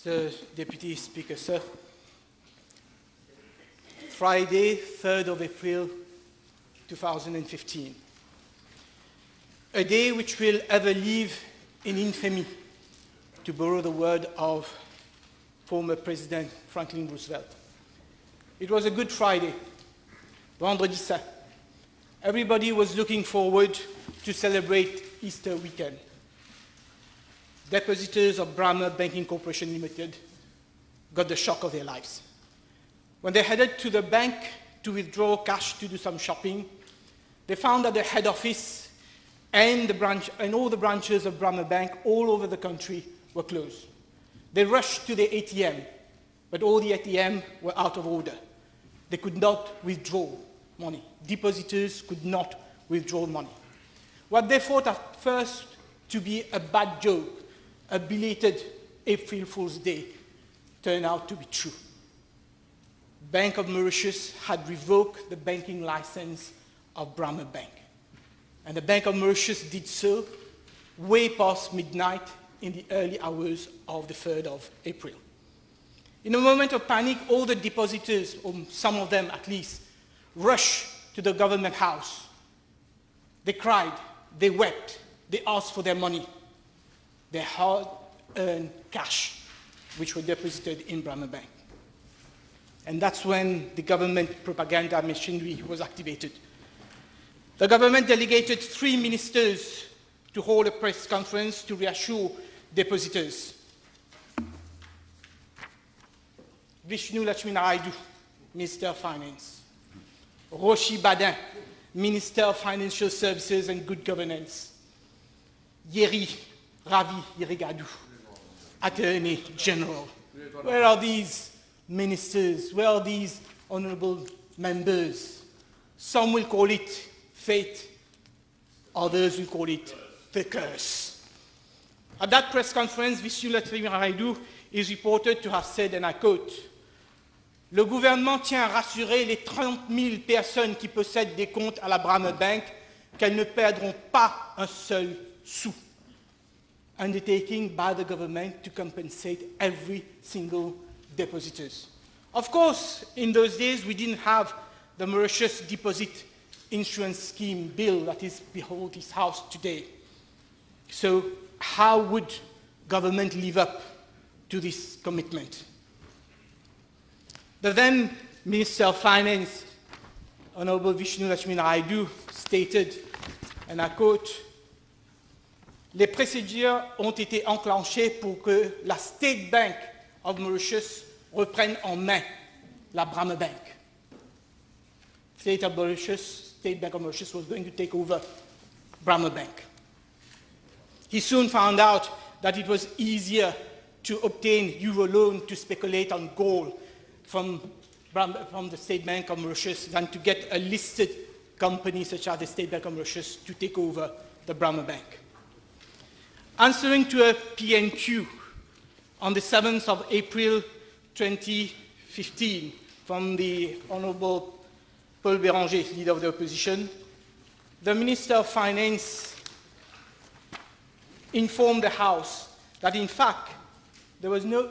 Mr. Deputy Speaker, sir. Friday, 3rd of April, 2015. A day which will ever live in infamy, to borrow the word of former President Franklin Roosevelt. It was a Good Friday, Vendredi Saint. Everybody was looking forward to celebrate Easter weekend. Depositors of Bremer Banking Corporation Limited got the shock of their lives. When they headed to the bank to withdraw cash to do some shopping, they found that the head office and all the branches of Bremer Bank all over the country were closed. They rushed to the ATM, but all the ATM were out of order. They could not withdraw money. Depositors could not withdraw money. What they thought at first to be a bad joke, a belated April Fool's Day, turned out to be true. Bank of Mauritius had revoked the banking license of Bremer Bank. And the Bank of Mauritius did so way past midnight in the early hours of the 3rd of April. In a moment of panic, all the depositors, or some of them at least, rushed to the government house. They cried, they wept, they asked for their money, their hard-earned cash, which were deposited in Bremer Bank. And that's when the government propaganda machinery was activated. The government delegated 3 ministers to hold a press conference to reassure depositors. Vishnu Lakshminaraidu, Minister of Finance. Roshi Badin, Minister of Financial Services and Good Governance. Yeri Ravi Yerigadou, Attorney General. Where are these ministers? Where are these honorable members? Some will call it fate, others will call it the curse. At that press conference, Vishnu Lakshminaraidu is reported to have said, and I quote, « Le gouvernement tient à rassurer les 30 000 personnes qui possèdent des comptes à la Bremer Bank qu'elles ne perdront pas un seul sou. » Undertaking by the government to compensate every single depositors. Of course, in those days, we didn't have the Mauritius Deposit Insurance Scheme bill that is behold his house today. So how would government live up to this commitment? The then Minister of Finance, Honorable Vishnu Lakshminaraidu, stated, and I quote, « Les procédures ont été enclenchées pour que la State Bank of Mauritius reprenne en main la Bremer Bank. » State Bank of Mauritius was going to take over Bremer Bank. He soon found out that it was easier to obtain euro loan to speculate on gold from the State Bank of Mauritius than to get a listed company such as the State Bank of Mauritius to take over the Bremer Bank. Answering to a PNQ on the 7th of April 2015 from the Honorable Paul Béranger, leader of the opposition, the Minister of Finance informed the House that in fact there was no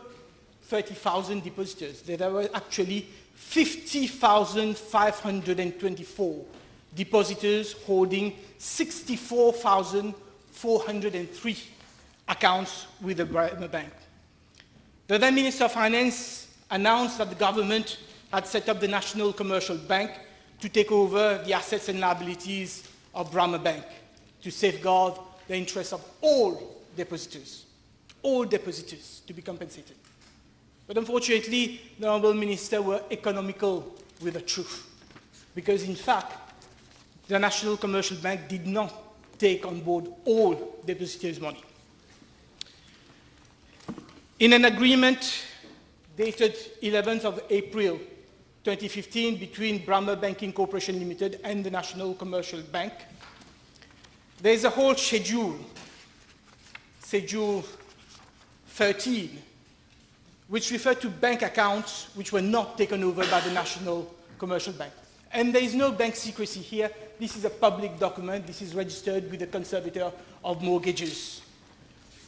30,000 depositors. There were actually 50,524 depositors holding 64,403 accounts with the Bremer Bank. The then Minister of Finance announced that the government had set up the National Commercial Bank to take over the assets and liabilities of Bremer Bank to safeguard the interests of all depositors to be compensated. But unfortunately, the Honourable Minister were economical with the truth, because in fact, the National Commercial Bank did not take on board all depositors' money. In an agreement dated 11th of April 2015 between Bremer Banking Corporation Limited and the National Commercial Bank, there is a whole schedule 13, which refer to bank accounts which were not taken over by the National Commercial Bank. And there is no bank secrecy here. This is a public document. This is registered with the Conservator of Mortgages.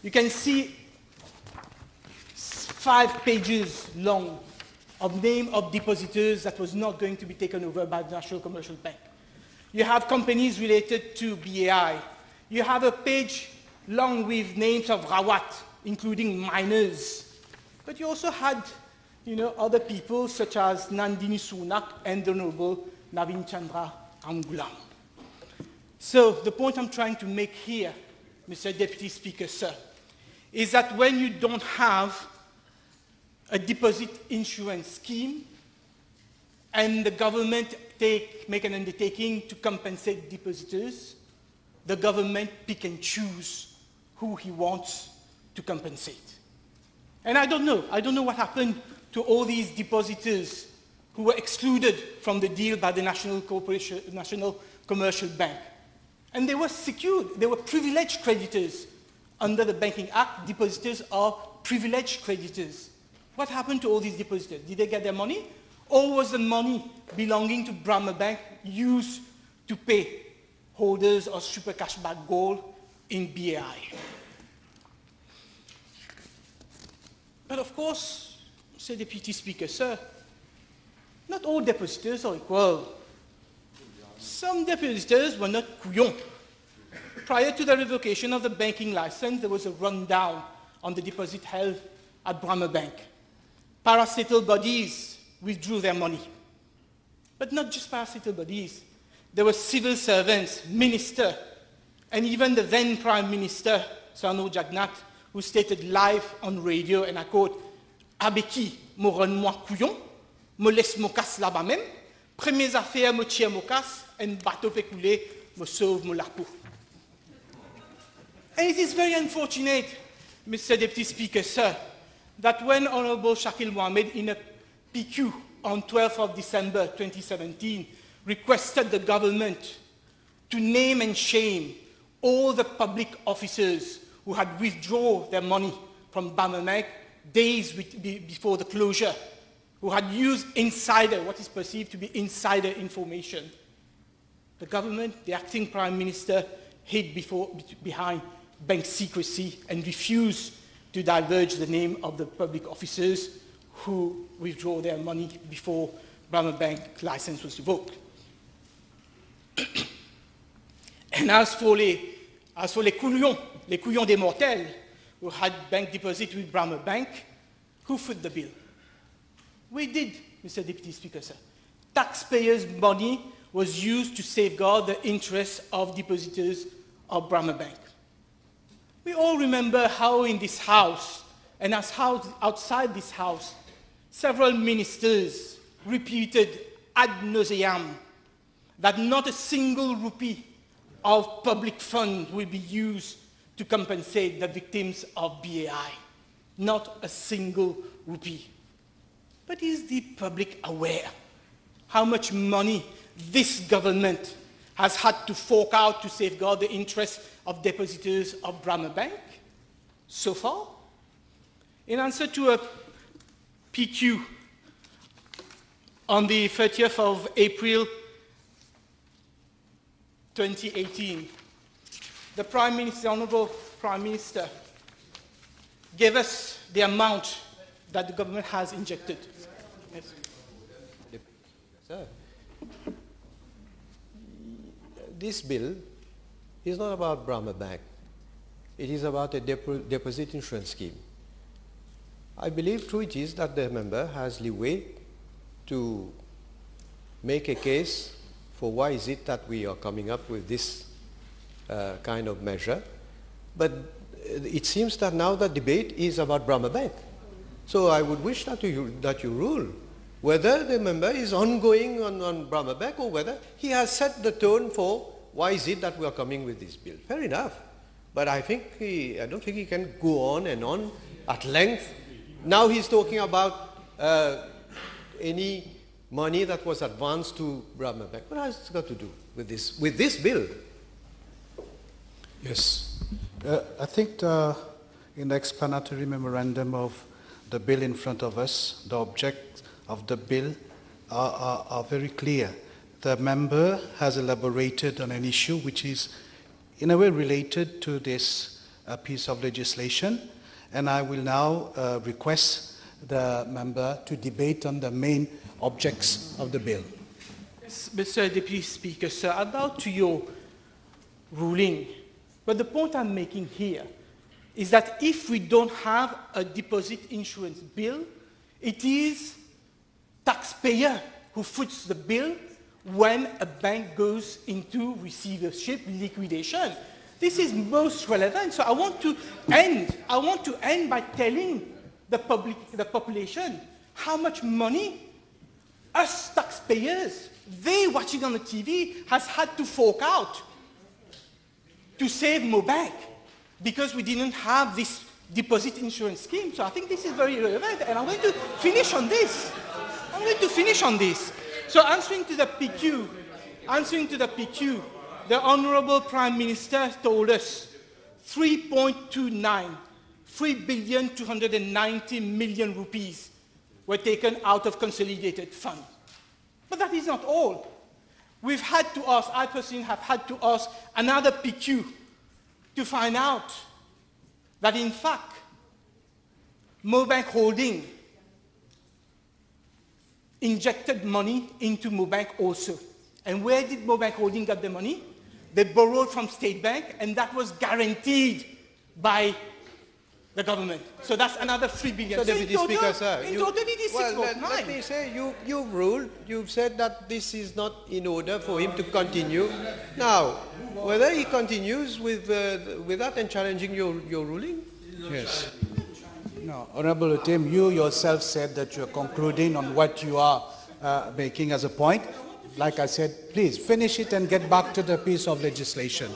You can see 5 pages long of name of depositors that was not going to be taken over by the National Commercial Bank. You have companies related to BAI. You have a page long with names of Rawat, including miners. But you also had, other people such as Nandini Sunak and the noble Navin Chandra Angulam. So the point I'm trying to make here, Mr. Deputy Speaker, sir, is that when you don't have a deposit insurance scheme and the government make an undertaking to compensate depositors, the government pick and choose who he wants to compensate. And I don't know what happened to all these depositors who were excluded from the deal by the National Commercial Bank. And they were secured, they were privileged creditors. Under the Banking Act, depositors are privileged creditors. What happened to all these depositors? Did they get their money? Or was the money belonging to Brahma Bank used to pay holders of super cashback gold in BAI? But of course, Mr. Deputy Speaker, sir, not all depositors are equal. Some depositors were not couillons. Prior to the revocation of the banking license, there was a rundown on the deposit held at Brahma Bank. Parastatal bodies withdrew their money. But not just parastatal bodies. There were civil servants, ministers, and even the then Prime Minister, Sarno Jagannath, who stated live on radio, and I quote, « Abeki, mo ren moi couillon, me laisse mo casse là-bas même, premiers affaires me tire mo casse, and bateau fait couler, me sauve mo larpeau. » And it is very unfortunate, Mr. Deputy Speaker, sir, that when Honorable Shakil Mohammed in a PQ on 12th of December 2017 requested the government to name and shame all the public officers who had withdrawn their money from Brahma Bank days before the closure, who had used what is perceived to be insider information. The government, the acting Prime Minister, hid behind bank secrecy and refused to divulge the name of the public officers who withdraw their money before Brahma Bank license was revoked. And as for les couillons des mortels who had bank deposit with Brahma Bank, who foot the bill? We did, Mr. Deputy Speaker, sir. Taxpayers' money was used to safeguard the interests of depositors of Brahma Bank. We all remember how in this House, and as outside this House, several ministers repeated ad nauseam that not a single rupee of public funds will be used to compensate the victims of BAI. Not a single rupee. But is the public aware how much money this government has had to fork out to safeguard the interests of depositors of Brahma Bank so far? In answer to a PQ on the 30th of April 2018, the Prime Minister, Honorable Prime Minister, gave us the amount that the government has injected. Yes. Sir, this bill is not about Brahma Bank. It is about a deposit insurance scheme. I believe true it is that the member has leeway to make a case for why is it that we are coming up with this kind of measure. But it seems that now the debate is about Brahma Bank. So I would wish that you rule whether the member is ongoing on Brahma Bank or whether he has set the tone for why is it that we are coming with this bill. Fair enough. But I don't think he can go on and on at length. Now he's talking about any money that was advanced to Brahma Bank. What has it got to do with this bill? Yes. I think in the explanatory memorandum of the bill in front of us, the object of the bill are very clear. The member has elaborated on an issue which is in a way related to this piece of legislation, and I will now request the member to debate on the main objects of the bill. Yes, Mr. Deputy Speaker, sir, I'll bow to your ruling. But the point I'm making here is that if we don't have a deposit insurance bill, it is taxpayer who foots the bill when a bank goes into receivership liquidation. This is most relevant. So I want to end by telling the population how much money us taxpayers, they watching on the TV, has had to fork out to save Mobank because we didn't have this deposit insurance scheme. So I think this is very relevant, and I'm going to finish on this. So answering to the PQ, the Honorable Prime Minister told us 3.290 rupees were taken out of consolidated funds. But that is not all. We've had to ask, I personally have had to ask another PQ to find out that in fact, Mobank Holding injected money into Mobank also. And where did Mobank Holding get the money? They borrowed from State Bank, and that was guaranteed by the government. So that's another 3 billion. So, Deputy Speaker, sir, in total it is 6.9. Let me say, you've ruled, you've said that this is not in order for him to continue. Now, whether he continues with that and challenging your ruling? Yes. No, Honorable Uteem, you yourself said that you're concluding on what you are making as a point. Like I said, please finish it and get back to the piece of legislation.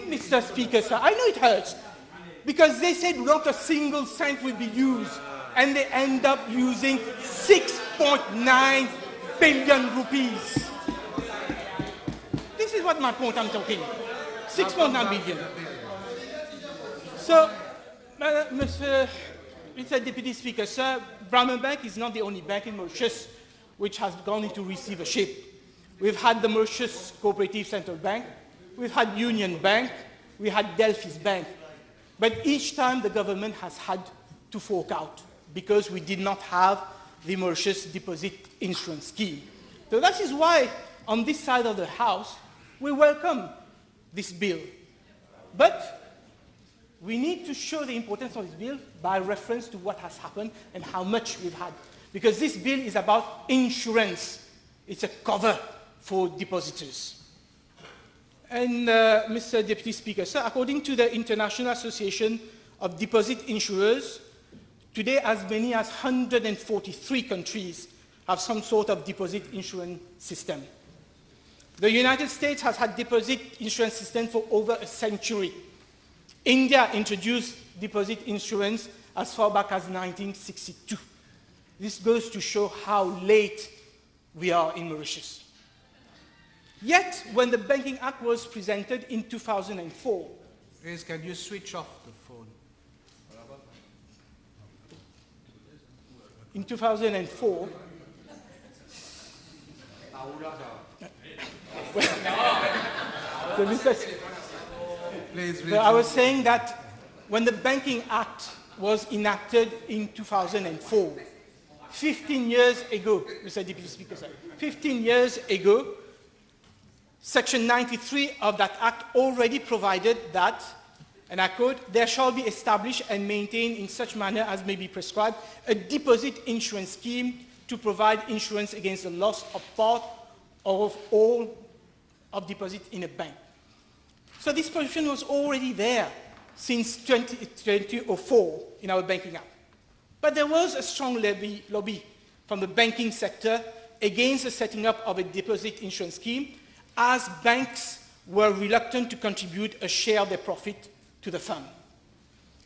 Mr. Speaker, sir, I know it hurts, because they said not a single cent will be used, and they end up using 6.9 billion rupees. This is what my point I'm talking. 6.9 billion. So, Mr. Deputy Speaker, sir, Brahman Bank is not the only bank in Mauritius which has gone into receivership. We've had the Mauritius Cooperative Central Bank, we've had Union Bank, we had Delphis Bank. But each time the government has had to fork out because we did not have the Mauritius Deposit Insurance Scheme. So that is why on this side of the House, we welcome this bill. But we need to show the importance of this bill by reference to what has happened and how much we've had. Because this bill is about insurance. It's a cover for depositors. And Mr. Deputy Speaker, sir, according to the International Association of Deposit Insurers, today as many as 143 countries have some sort of deposit insurance system. The United States has had deposit insurance system for over a century. India introduced deposit insurance as far back as 1962. This goes to show how late we are in Mauritius. Yet, when the Banking Act was presented in 2004, Please, can you switch off the phone? in 2004, I was saying that when the Banking Act was enacted in 2004, 15 years ago, Mr. Deputy Speaker, sir, 15 years ago, Section 93 of that Act already provided that, and I quote, "There shall be established and maintained in such manner as may be prescribed a deposit insurance scheme to provide insurance against the loss of part or of all of deposit in a bank." So this provision was already there since 2004 in our Banking Act. But there was a strong lobby from the banking sector against the setting up of a deposit insurance scheme, as banks were reluctant to contribute a share of their profit to the fund.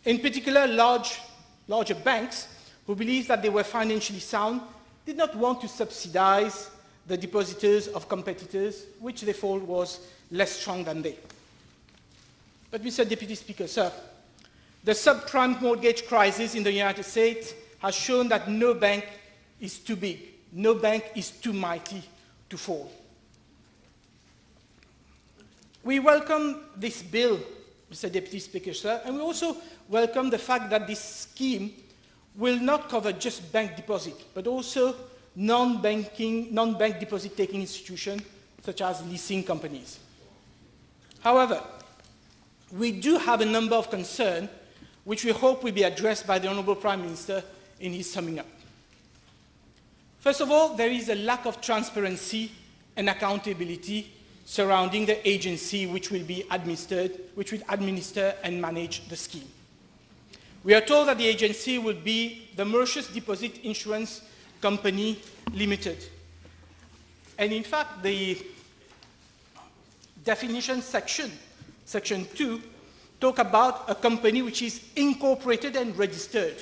In particular, larger banks, who believed that they were financially sound, did not want to subsidize the depositors of competitors, which they thought was less strong than they. But Mr. Deputy Speaker, sir, the subprime mortgage crisis in the United States has shown that no bank is too big, no bank is too mighty to fall. We welcome this bill, Mr. Deputy Speaker, sir, and we also welcome the fact that this scheme will not cover just bank deposit, but also non-bank deposit-taking institutions, such as leasing companies. However, we do have a number of concerns which we hope will be addressed by the Honourable Prime Minister in his summing up. First of all, there is a lack of transparency and accountability surrounding the agency which will administer and manage the scheme. We are told that the agency will be the Mauritius Deposit Insurance Company Limited. And in fact, the definition section 2, talk about a company which is incorporated and registered.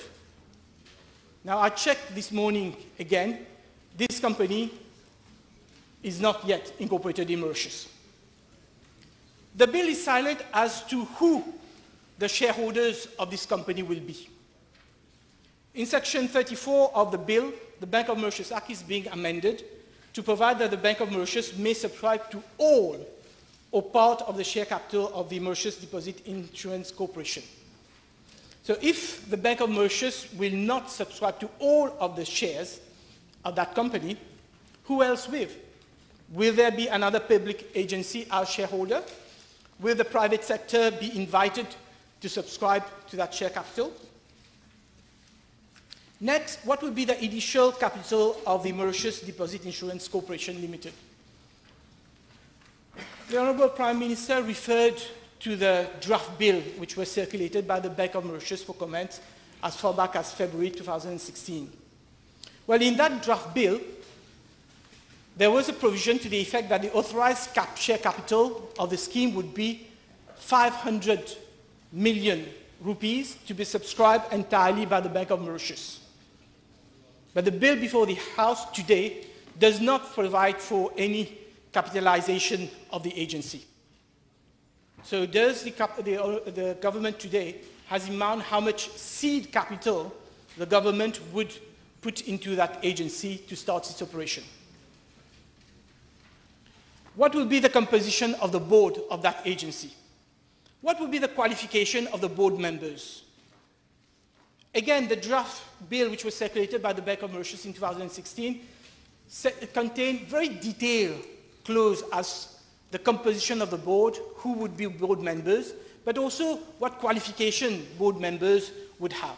Now, I checked this morning again. This company is not yet incorporated in Mauritius. The bill is silent as to who the shareholders of this company will be. In Section 34 of the bill, the Bank of Mauritius Act is being amended to provide that the Bank of Mauritius may subscribe to all or part of the share capital of the Mauritius Deposit Insurance Corporation. So if the Bank of Mauritius will not subscribe to all of the shares of that company, who else will? Will there be another public agency as shareholder? Will the private sector be invited to subscribe to that share capital? Next, what will be the initial capital of the Mauritius Deposit Insurance Corporation Limited? The Honourable Prime Minister referred to the draft bill which was circulated by the Bank of Mauritius for comment as far back as February 2016. Well, in that draft bill, there was a provision to the effect that the authorized share capital of the scheme would be 500 million rupees to be subscribed entirely by the Bank of Mauritius. But the bill before the House today does not provide for any capitalization of the agency. So does the government today has in mind how much seed capital the government would put into that agency to start its operation? What will be the composition of the board of that agency? What will be the qualification of the board members? Again, the draft bill which was circulated by the Bank of Mauritius in 2016 contained very detailed clause as the composition of the board, who would be board members, but also what qualification board members would have.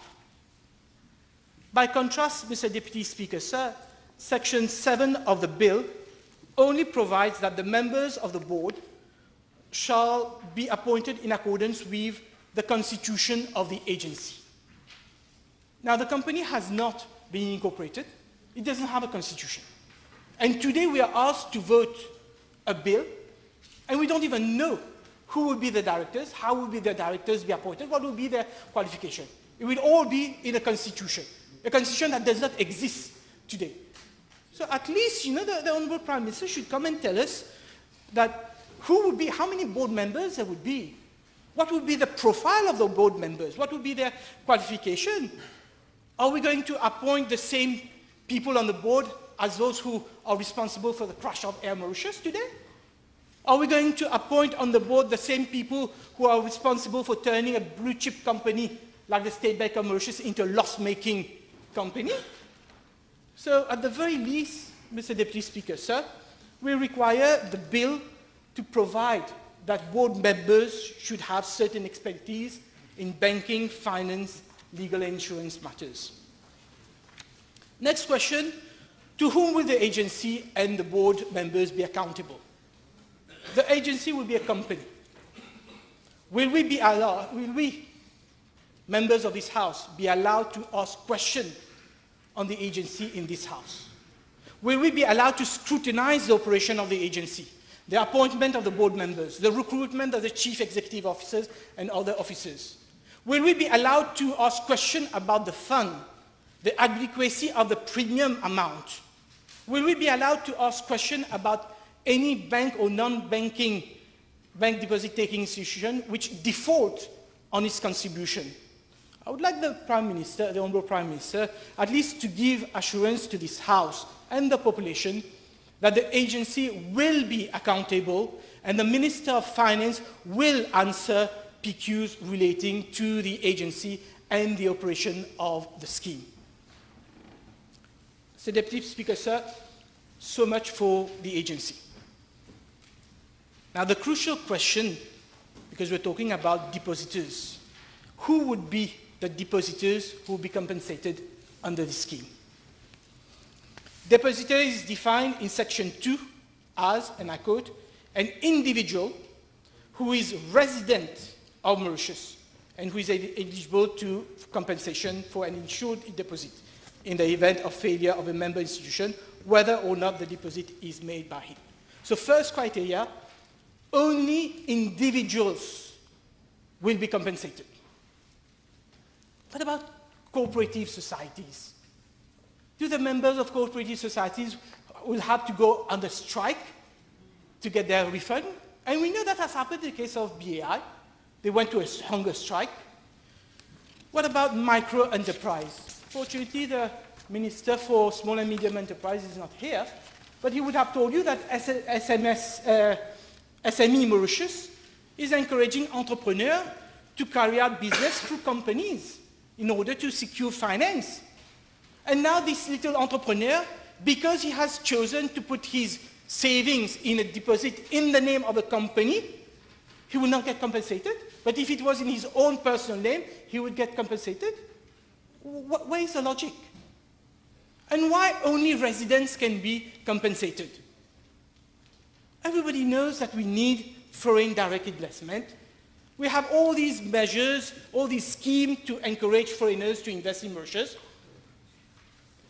By contrast, Mr. Deputy Speaker, sir, Section 7 of the bill only provides that the members of the board shall be appointed in accordance with the constitution of the agency. Now, the company has not been incorporated. It doesn't have a constitution. And today we are asked to vote a bill, and we don't even know who will be the directors, how will be the directors be appointed, what will be their qualification. It will all be in a constitution that does not exist today. So at least, the Honourable Prime Minister should come and tell us that who would be, how many board members there would be, what would be the profile of the board members, what would be their qualification. Are we going to appoint the same people on the board as those who are responsible for the crash of Air Mauritius today? Are we going to appoint on the board the same people who are responsible for turning a blue chip company like the State Bank of Mauritius into a loss-making company? So at the very least, Mr. Deputy Speaker, sir, we require the bill to provide that board members should have certain expertise in banking, finance, legal and insurance matters. Next question, to whom will the agency and the board members be accountable? The agency will be a company. Will we, members of this House, be allowed to ask questions on the agency in this House? Will we be allowed to scrutinize the operation of the agency, the appointment of the board members, the recruitment of the chief executive officers and other officers? Will we be allowed to ask questions about the fund, the adequacy of the premium amount? Will we be allowed to ask questions about any bank or non-banking bank deposit-taking institution which default on its contribution? I would like the Prime Minister, the Honourable Prime Minister, at least to give assurance to this House and the population that the agency will be accountable and the Minister of Finance will answer PQs relating to the agency and the operation of the scheme. So, Deputy Speaker, sir, so much for the agency. Now, the crucial question, because we're talking about depositors, who would be the depositors who will be compensated under the scheme? Depositor is defined in Section 2 as, and I quote, an individual who is resident of Mauritius and who is eligible to compensation for an insured deposit in the event of failure of a member institution, whether or not the deposit is made by him. So first criteria, only individuals will be compensated. What about cooperative societies? Do the members of cooperative societies will have to go on the strike to get their refund? And we know that has happened in the case of BAI. They went to a hunger strike. What about micro-enterprise? Fortunately, the Minister for Small and Medium Enterprise is not here, but he would have told you that SME Mauritius is encouraging entrepreneurs to carry out business through companies in order to secure finance. And now this little entrepreneur, because he has chosen to put his savings in a deposit in the name of a company, he will not get compensated. But if it was in his own personal name, he would get compensated. Where is the logic? And why only residents can be compensated? Everybody knows that we need foreign direct investment. We have all these measures, all these schemes to encourage foreigners to invest in Mauritius.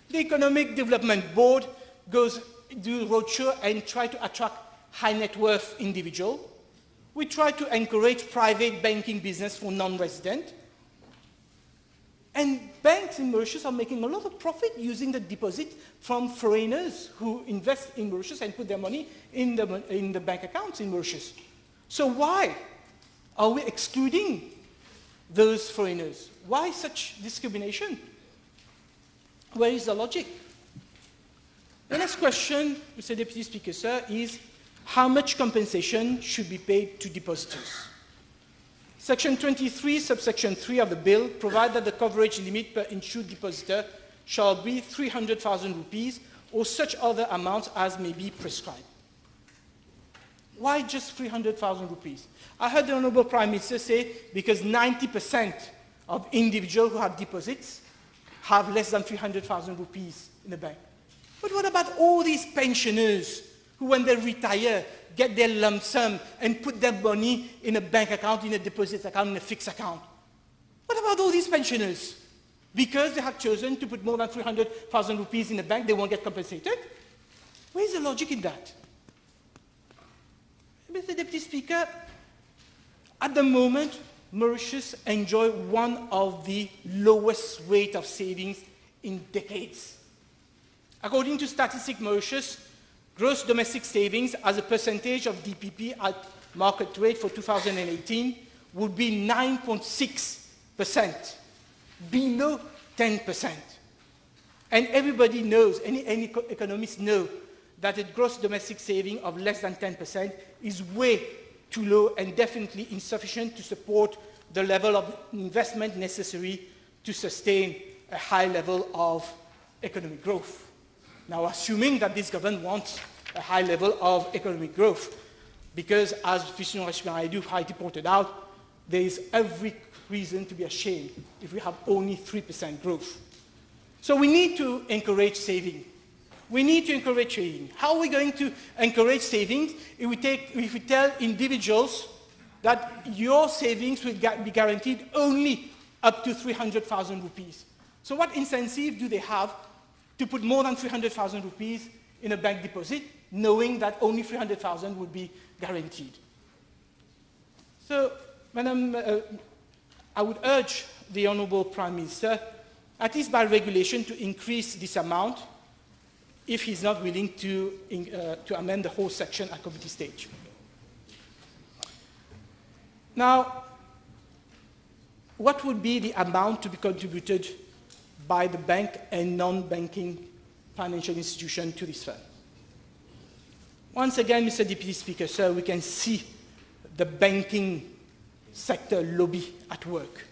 The Economic Development Board goes do roadshow and try to attract high net worth individuals. We try to encourage private banking business for non-residents. And banks in Mauritius are making a lot of profit using the deposit from foreigners who invest in Mauritius and put their money in the bank accounts in Mauritius. So why are we excluding those foreigners? Why such discrimination? Where is the logic? The next question, Mr. Deputy Speaker, sir, is how much compensation should be paid to depositors? Section 23, subsection 3 of the bill provides that the coverage limit per insured depositor shall be 300,000 rupees or such other amounts as may be prescribed. Why just 300,000 rupees? I heard the Honourable Prime Minister say because 90% of individuals who have deposits have less than 300,000 rupees in the bank. But what about all these pensioners who, when they retire, get their lump sum and put their money in a bank account, in a deposit account, in a fixed account? What about all these pensioners? Because they have chosen to put more than 300,000 rupees in the bank, they won't get compensated? Where is the logic in that? Mr. Deputy Speaker, at the moment, Mauritius enjoys one of the lowest rate of savings in decades. According to Statistics Mauritius, gross domestic savings as a percentage of DPP at market rate for 2018 would be 9.6%, below 10%. And everybody knows, any economists know, that a gross domestic saving of less than 10% is way too low and definitely insufficient to support the level of investment necessary to sustain a high level of economic growth. Now, assuming that this government wants a high level of economic growth, because as Vishnu Rashmi rightly pointed out, there is every reason to be ashamed if we have only 3% growth. So we need to encourage saving. We need to encourage saving. How are we going to encourage savings if we tell individuals that your savings will be guaranteed only up to 300,000 rupees? So what incentive do they have to put more than 300,000 rupees in a bank deposit, knowing that only 300,000 would be guaranteed? So, Madam, I would urge the Honourable Prime Minister, at least by regulation, to increase this amount if he's not willing to amend the whole section at committee stage. Now, what would be the amount to be contributed by the bank and non-banking financial institution to this fund? Once again, Mr. Deputy Speaker, sir, we can see the banking sector lobby at work.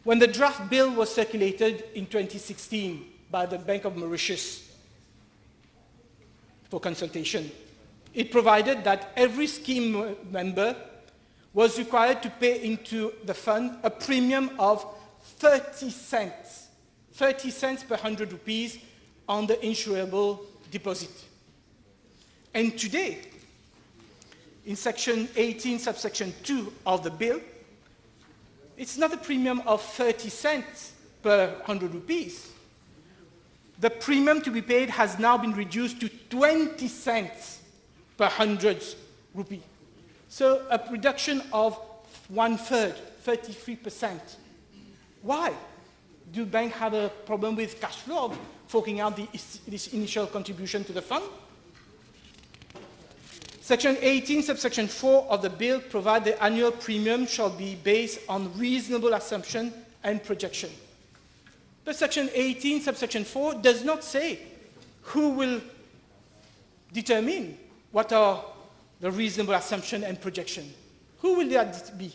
When the draft bill was circulated in 2016 by the Bank of Mauritius for consultation, it provided that every scheme member was required to pay into the fund a premium of 30 cents per 100 rupees on the insurable deposit. And today, in Section 18, Subsection 2 of the bill, it's not a premium of 30 cents per 100 rupees. The premium to be paid has now been reduced to 20 cents per 100 rupee. So a reduction of 1/3, 33%. Why? Do banks have a problem with cash flow of forking out this initial contribution to the fund? Section 18, Subsection 4 of the bill provides the annual premium shall be based on reasonable assumption and projection. But Section 18, Subsection 4 does not say who will determine what are the reasonable assumption and projection. Who will that be?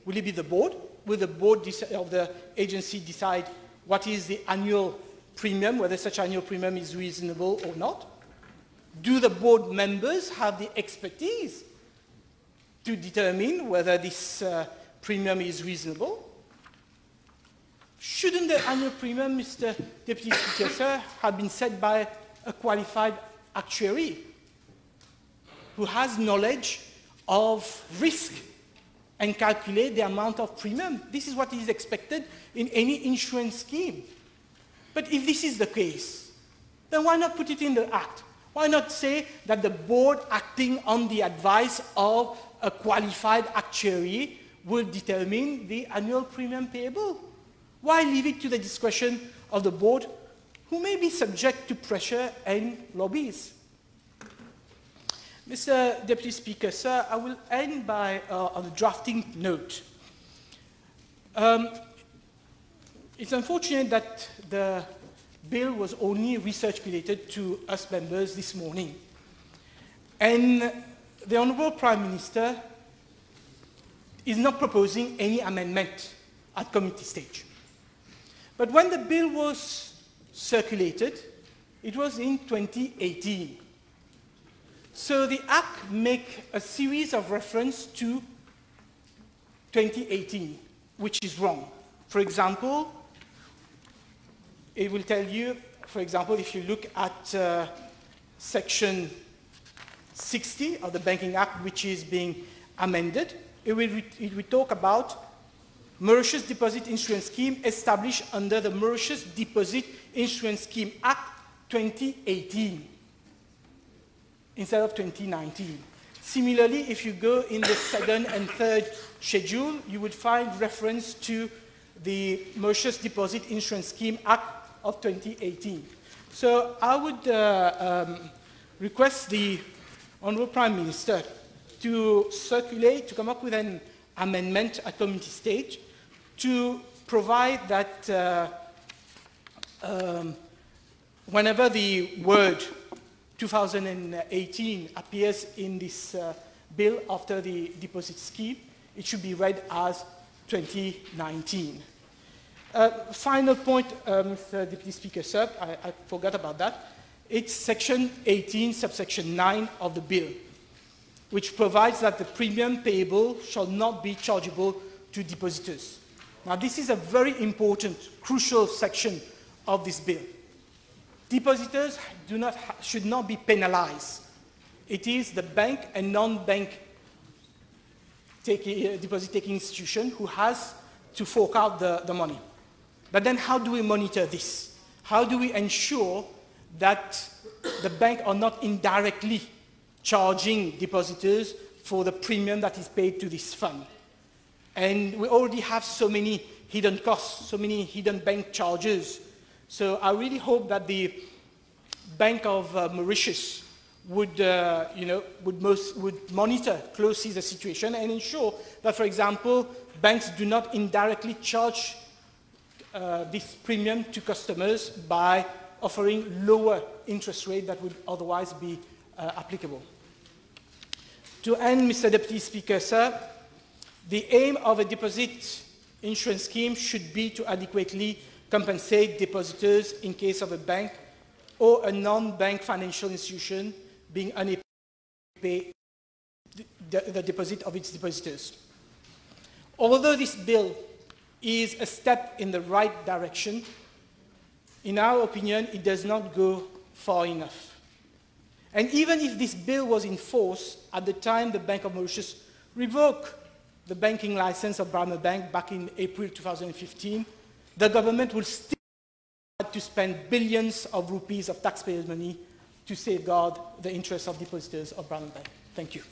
Will it be the board? Will the board of the agency decide what is the annual premium, whether such annual premium is reasonable or not? Do the board members have the expertise to determine whether this premium is reasonable? Shouldn't the annual premium, Mr. Deputy Speaker, sir, have been set by a qualified actuary who has knowledge of risk and calculate the amount of premium? This is what is expected in any insurance scheme. But if this is the case, then why not put it in the Act? Why not say that the board, acting on the advice of a qualified actuary, will determine the annual premium payable? Why leave it to the discretion of the board, who may be subject to pressure and lobbies? Mr. Deputy Speaker, sir, I will end by on a drafting note. It's unfortunate that the bill was only recirculated to us members this morning. And the Honourable Prime Minister is not proposing any amendment at committee stage. But when the bill was circulated, it was in 2018. So the Act makes a series of reference to 2018, which is wrong. For example, it will tell you, for example, if you look at Section 60 of the Banking Act, which is being amended, it will talk about Mauritius Deposit Insurance Scheme established under the Mauritius Deposit Insurance Scheme Act 2018 instead of 2019. Similarly, if you go in the second and third schedule, you would find reference to the Mauritius Deposit Insurance Scheme Act of 2018. So I would request the Honourable Prime Minister to circulate, to come up with an amendment at committee stage to provide that whenever the word 2018 appears in this bill after the deposit scheme, it should be read as 2019. Final point, Mr. Deputy Speaker, sir, I forgot about that. It's Section 18, Subsection 9 of the bill, which provides that the premium payable shall not be chargeable to depositors. Now, this is a very important, crucial section of this bill. Depositors should not be penalized. It is the bank and non-bank deposit-taking institution who has to fork out the money. But then how do we monitor this? How do we ensure that the bank are not indirectly charging depositors for the premium that is paid to this fund? And we already have so many hidden costs, so many hidden bank charges. So I really hope that the Bank of Mauritius would monitor closely the situation and ensure that, for example, banks do not indirectly charge this premium to customers by offering lower interest rate that would otherwise be applicable. To end, Mr. Deputy Speaker, sir, the aim of a deposit insurance scheme should be to adequately compensate depositors in case of a bank or a non-bank financial institution being unable to pay the deposit of its depositors. Although this bill is a step in the right direction, in our opinion, it does not go far enough. And even if this bill was in force at the time the Bank of Mauritius revoked the banking license of Burma Bank back in April 2015, the government will still have to spend billions of rupees of taxpayers' money to safeguard the interests of depositors of Burma Bank. Thank you.